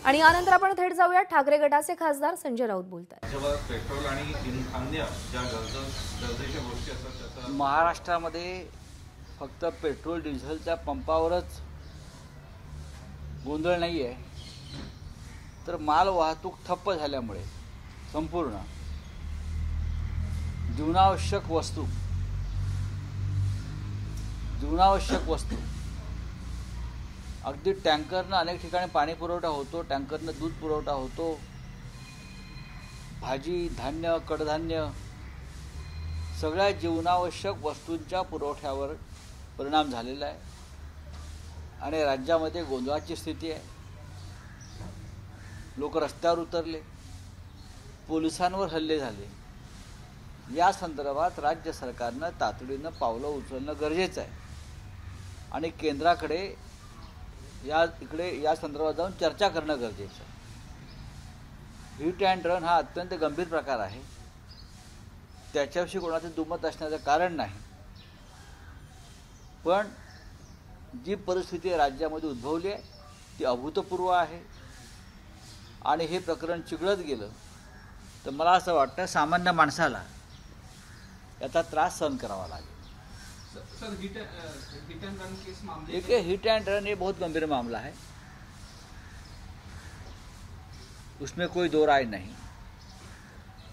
आणि यानंतर आपण थेट जाऊया ठाकरे गटाचे खासदार संजय राऊत बोलतात। पेट्रोल आणि अन्य ज्या गरजेच्या गोष्टी असतात त्याचा महाराष्ट्रामध्ये फक्त पेट्रोल डिझेलच्या पंपावरच गोंधळ नाही आहे, तर माल वाहतूक ठप्प झाल्यामुळे संपूर्ण जीवनावश्यक वस्तू अगदी टँकरनं अनेक ठिकाणी पाणी पुरवठा होतो, टँकरनं दूध पुरवठा होतो, भाजी धान्य कडधान्य सगळ्या जीवनावश्यक वस्तूंच्या पुरवठ्यावर परिणाम झालेला आहे आणि राज्यामध्ये गोंधळाची स्थिती आहे। लोक रस्त्यावर उतरले, पोलिसांवर हल्ले झाले। या संदर्भात राज्य सरकारनं तातडीनं पावलं उचलणं गरजेचं आहे आणि केंद्राकडे या संदर्भात जाऊन चर्चा करणं गरजेचं आहे। हिट अँड रन हा अत्यंत गंभीर प्रकार आहे, त्याच्याविषयी कोणाचं दुमत असण्याचं कारण नाही, पण जी परिस्थिती राज्यामध्ये उद्भवली आहे ती अभूतपूर्व आहे आणि हे प्रकरण चिघळत गेलं तर मला असं वाटतं सामान्य माणसाला याचा त्रास सहन करावा लागेल। सर, हिट एंड रन केस मामले देखिए, हिट एंड रन ये बहुत गंभीर मामला है, उसमें कोई दो राय नहीं,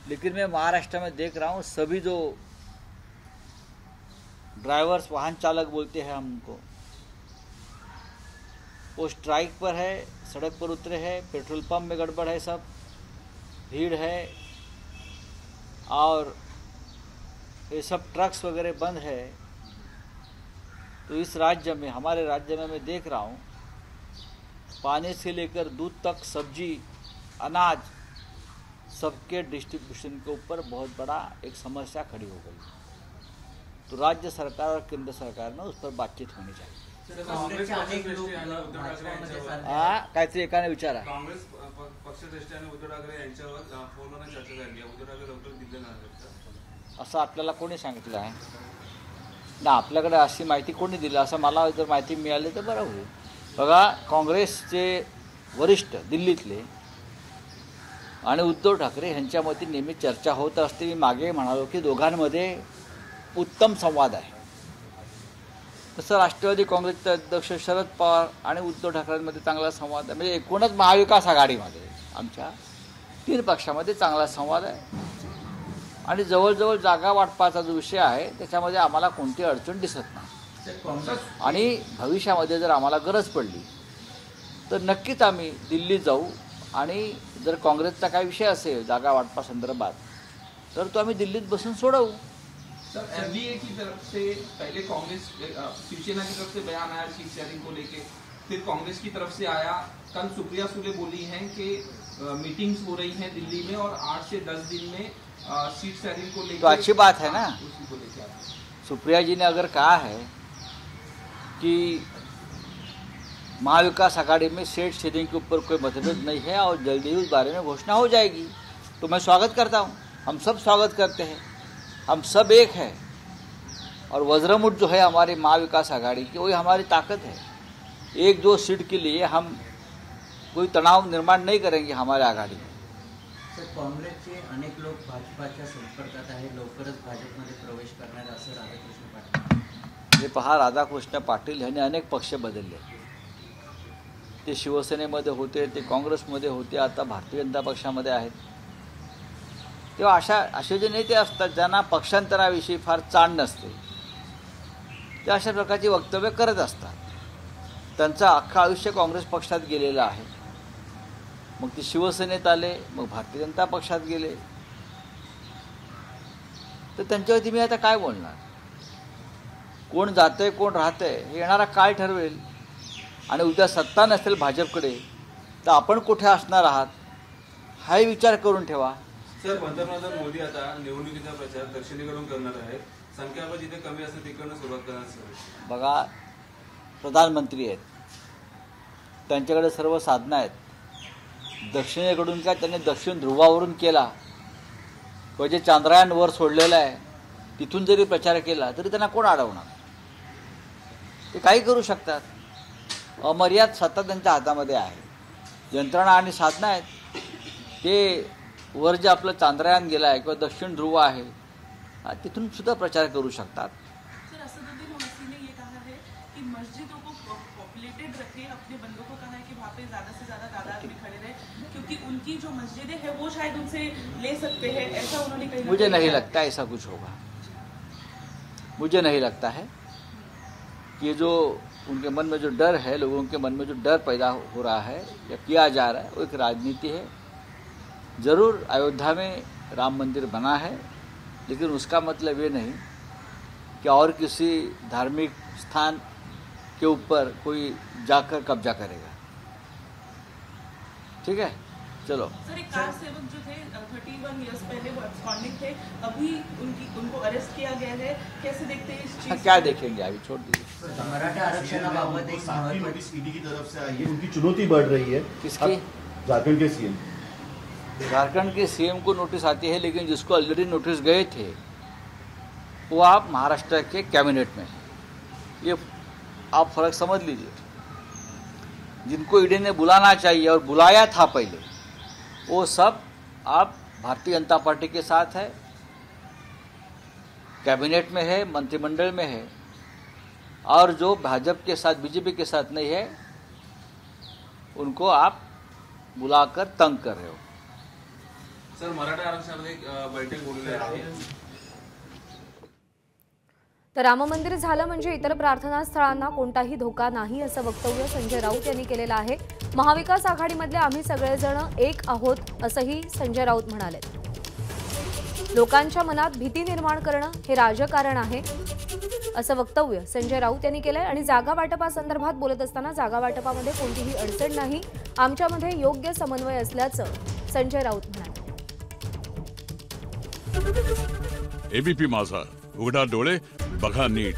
लेकिन मैं महाराष्ट्र में देख रहा हूँ सभी जो ड्राइवर्स वाहन चालक बोलते हैं हमको, वो स्ट्राइक पर है, सड़क पर उतरे हैं, पेट्रोल पंप में गड़बड़ है, सब भीड़ है और ये सब ट्रक्स वगैरह बंद है। तो इस राज्य में, हमारे राज्य में मैं देख रहा हूँ पानी से लेकर दूध तक, सब्जी अनाज सबके डिस्ट्रीब्यूशन के ऊपर बहुत बड़ा एक समस्या खड़ी हो गई। तो राज्य सरकार और केंद्र सरकार में उस पर बातचीत होनी चाहिए। काहीतरी एकाने विचारा। काँग्रेस पक्षश्रेष्ठी आणि उद्धव ठाकरे यांच्यावर फोनवर चर्चा झाली आहे। उद्धव ठाकरे लवकर दिल्लीला आले असं आपल्याला कोणी सांगितलं आहे ना? आपल्याकडे अशी माहिती कोणी दिली? असं मला जर माहिती मिळाली तर बरं होईल। बघा, काँग्रेसचे वरिष्ठ दिल्लीतले आणि उद्धव ठाकरे यांच्यामध्ये नेहमी चर्चा होत असते। मी मागे म्हणालो की दोघांमध्ये उत्तम संवाद आहे। तसं राष्ट्रवादी काँग्रेसचे अध्यक्ष शरद पवार आणि उद्धव ठाकरेंमध्ये चांगला संवाद आहे। म्हणजे एकूणच महाविकास आघाडीमध्ये आमच्या 3 पक्षामध्ये चांगला संवाद आहे आणि जवळजवळ जागा वाटपाचा जो विषय आहे त्याच्यामध्ये आम्हाला कोणती अडचण दिसत नाही आणि भविष्यामध्ये जर आम्हाला गरज पडली तर नक्कीच आम्ही दिल्लीत जाऊ आणि जर काँग्रेसचा काही विषय असेल जागा वाटपा संदर्भात तर तो आम्ही दिल्लीत बसून सोडवू। सर, एनडीए की तरफ से पहले कांग्रेस शिवसेना की तरफ से बयान आया सीट शेयरिंग को लेके, फिर कांग्रेस की तरफ से आया। कल सुप्रिया सुले बोली हैं कि मीटिंग्स हो रही हैं दिल्ली में और 8 से 10 दिन में सीट शेयरिंग को लेकर तो अच्छी बात है ना। उसी को लेकर सुप्रिया जी ने अगर कहा है कि महाविकास आघाड़ी में सीट शेयरिंग के ऊपर कोई मतभेद नहीं है और जल्दी ही उस बारे में घोषणा हो जाएगी, तो मैं स्वागत करता हूँ। हम सब स्वागत करते हैं, हम सब एक है और वज्रमुठ जो है हमारी महाविकास आघाड़ी की वही हमारी ताकत है। 1-2 सीट के लिए हम कोई तनाव निर्माण नहीं करेंगे हमारे आघाड़ी में। सर, काँग्रेसचे अनेक लोक भाजपाच्या संपर्कात आहे, लवकरच भाजपमध्ये प्रवेश करणार असं राधाकृष्ण पाटील। हे पहा, राधाकृष्ण पाटील यांनी अनेक पक्ष बदलले। ते शिवसेनेमध्ये होते, ते काँग्रेसमध्ये होते, आता भारतीय जनता पक्षामध्ये आहेत। तेव्हा असे जे नेते असतात ज्यांना पक्षांतराविषयी फार जाण नसते ते अशा प्रकारची वक्तव्य करत असतात। त्यांचं अख्खं आयुष्य काँग्रेस पक्षात गेलेलं आहे, मग ते शिवसेनेत आले, मग भारतीय जनता पक्षात गेले, तर त्यांच्यावरती मी आता काय बोलणार? कोण जातंय कोण राहतंय हे येणारा काळ ठरवेल आणि उद्या सत्ता नसेल भाजपकडे तर आपण कुठे असणार आहात हाही विचार करून ठेवा। सर, पंतप्रधान मोदी आता निवडणुकीचा प्रचार दक्षिणेकडून करणार आहेत, संख्याबळ जिथे कमी असेल तिकडनं सुरुवात करणार। बघा, प्रधानमंत्री आहेत, त्यांच्याकडे सर्व साधनं आहेत। दक्षिणेकडून काय त्यांनी दक्षिण ध्रुवावरून केला किंवा जे चांद्रयान वर सोडलेलं आहे तिथून जरी प्रचार केला तरी त्यांना कोण अडवणार? ते काही करू शकतात। अमर्याद सत्ता त्यांच्या हातामध्ये आहे यंत्रणा आणि साधनं आहेत. ते वर जे आपलं चांद्रयान गेलं आहे किंवा दक्षिण ध्रुव आहे तिथून सुद्धा प्रचार करू शकतात. सर असदुद्दीन ओवैसी ने ये कहा है कि मस्जिदों को पॉपुलेटेड रखे, अपने बंदों को कहा है कि वहाँ पे ज़्यादा से ज़्यादा तादाद में खड़े रहे क्योंकि उनकी जो मस्जिदें हैं वो शायद उनसे ले सकते हैं, ऐसा उन्होंने कहा. मुझे नहीं लगता ऐसा कुछ होगा. मुझे नहीं लगता है कि जो उनके मन में जो डर है, लोगों के मन में जो डर पैदा हो रहा है या किया जा रहा है वो एक राजनीति है. ज़रूर अयोध्या में राम मंदिर बना है, लेकिन उसका मतलब ये नहीं कि और किसी धार्मिक स्थान के ऊपर कोई जाकर कब्जा करेगा. ठीक है, चलो. सर एक कार सेवक जो थे 31 इयर्स पहले वो एब्सकॉन्डिंग थे, अभी उनको अरेस्ट किया गया है, कैसे देखते हैं इस चीज? क्या देखेंगे, अभी छोड़ दीजिए. मराठा आरक्षणाबाबत एक महत्त्वाची ईडी की तरफ से आई है, उनकी चुनौती बढ़ रही है. किसकी? झारखंड के सीएम. झारखंड के सीएम को नोटिस आती है, लेकिन जिसको ऑलरेडी नोटिस गए थे वो आप महाराष्ट्र के कैबिनेट में हैं. ये आप फर्क समझ लीजिए. जिनको ईडी ने बुलाना चाहिए और बुलाया था पहले, वो सब आप भारतीय जनता पार्टी के साथ है, कैबिनेट में है, मंत्रिमंडल में है. और जो भाजपा के साथ, बीजेपी के साथ नहीं है, उनको आप बुलाकर तंग कर रहे हो. सर मराठा आरक्षणामध्ये एक बैठक बोलली आहे. तर राम मंदिर झालं म्हणजे इतर प्रार्थना स्थळांना कोणताही धोका नाही असं वक्तव्य संजय राऊत यांनी केलेलं आहे. महाविकास आघाडीमधले आम्ही सगळेजण एक आहोत असंही संजय राऊत म्हणाले. लोकांच्या मनात भीती निर्माण करणं हे राजकारण आहे असं वक्तव्य संजय राऊत यांनी केलंय. आणि जागा वाटपासंदर्भात बोलत असताना जागा वाटपामध्ये कोणतीही अडचण नाही, आमच्यामध्ये योग्य समन्वय असल्याचं संजय राऊत म्हणाले. एबीपी माझा, उघडा डोळे बघा नीट.